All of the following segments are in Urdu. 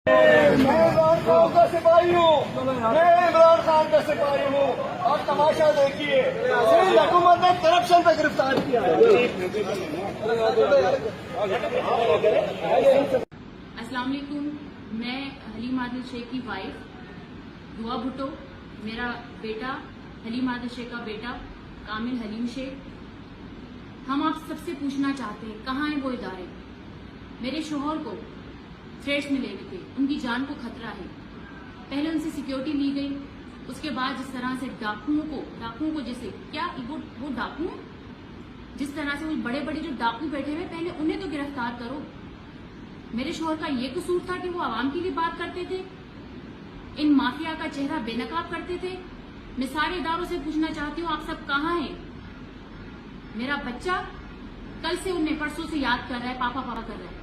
میں عمران خان کا سپاہی ہوں، میں عمران خان کا سپاہی ہوں، اور تماشا دیکھیے سندھ حکومت نے کرپشن پہ گرفتار کیا ہے۔ السلام علیکم، میں حلیم عادل شیخ کی وائف دعا بھٹو، میرا بیٹا حلیم عادل شیخ کا بیٹا کامل حلیم شیخ، ہم آپ سب سے پوچھنا چاہتے ہیں کہاں ہیں وہ ادارے؟ میرے شوہر کو تھریٹس ملے ہوئے تھے، ان کی جان کو خطرہ ہے، پہلے ان سے سیکیورٹی لی گئی، اس کے بعد جس طرح سے ڈاکوؤں کو جیسے کیا وہ ڈاکو ہیں، جس طرح سے وہ بڑے بڑے جو ڈاکو بیٹھے ہوئے پہلے انہیں تو گرفتار کرو۔ میرے شوہر کا یہ قصور تھا کہ وہ عوام کے لیے بات کرتے تھے، ان مافیا کا چہرہ بے نقاب کرتے تھے۔ میں سارے اداروں سے پوچھنا چاہتی ہوں آپ سب کہاں ہیں؟ میرا بچہ کل سے انہیں پرسوں سے یاد کر رہا ہے، پاپا پاپا کر رہا ہے۔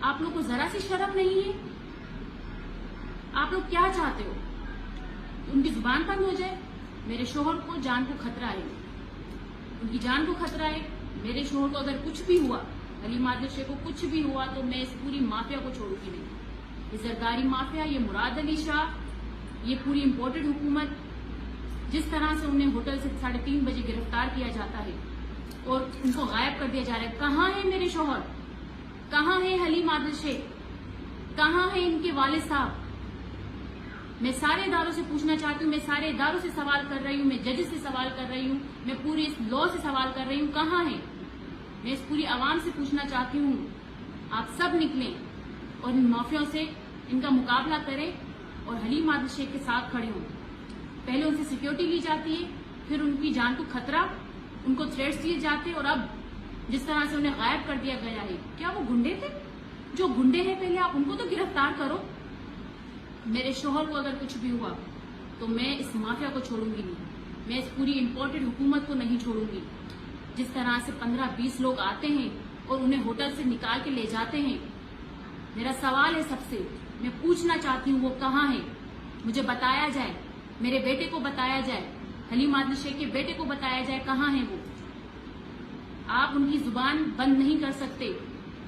آپ لوگ کو ذرا سی شرم نہیں ہے؟ آپ لوگ کیا چاہتے ہو؟ ان کی زبان بند ہو جائے؟ میرے شوہر کو جان کو خطرہ ہے، ان کی جان کو خطرہ ہے۔ میرے شوہر کو اگر کچھ بھی ہوا، حلیم عادل شیخ کو کچھ بھی ہوا تو میں اس پوری مافیا کو چھوڑوں گی نہیں۔ یہ زرداری مافیا، یہ مراد علی شاہ، یہ پوری امپورٹڈ حکومت، جس طرح سے انہیں ہوٹل سے 3:30 بجے گرفتار کیا جاتا ہے اور ان کو غائب کر دیا جا رہا ہے۔ کہاں ہے میرے شوہر؟ کہاں ہے حلیم عادل شیخ؟ کہاں ہے ان کے والد صاحب؟ میں سارے اداروں سے پوچھنا چاہتی ہوں، میں سارے اداروں سے سوال کر رہی ہوں، میں ججز سے سوال کر رہی ہوں، میں پورے اس لا سے سوال کر رہی ہوں، کہاں ہیں؟ میں اس پوری عوام سے پوچھنا چاہتی ہوں، آپ سب نکلیں اور ان مافیاؤں سے ان کا مقابلہ کریں اور حلیم عادل شیخ کے ساتھ کھڑے ہوں۔ پہلے ان سے سیکیورٹی لی جاتی ہے، پھر ان کی جان کو خطرہ، ان کو تھریٹس دیے جاتے اور اب جس طرح سے انہیں غائب کر دیا گیا ہے۔ کیا وہ گنڈے تھے؟ جو گنڈے ہیں پہلے آپ ان کو تو گرفتار کرو۔ میرے شوہر کو اگر کچھ بھی ہوا تو میں اس مافیا کو چھوڑوں گی نہیں، میں اس پوری امپورٹڈ حکومت کو نہیں چھوڑوں گی۔ جس طرح سے 15-20 لوگ آتے ہیں اور انہیں ہوٹل سے نکال کے لے جاتے ہیں، میرا سوال ہے سب سے، میں پوچھنا چاہتی ہوں وہ کہاں ہیں؟ مجھے بتایا جائے، میرے بیٹے کو بتایا جائے، حلیم عادل شیخ کے بیٹے کو بتایا جائے کہاں ہیں وہ۔ آپ ان کی زبان بند نہیں کر سکتے۔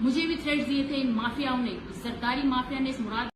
مجھے بھی تھریٹس دیے تھے ان مافیاؤں نے، زرداری مافیا نے، اس مراد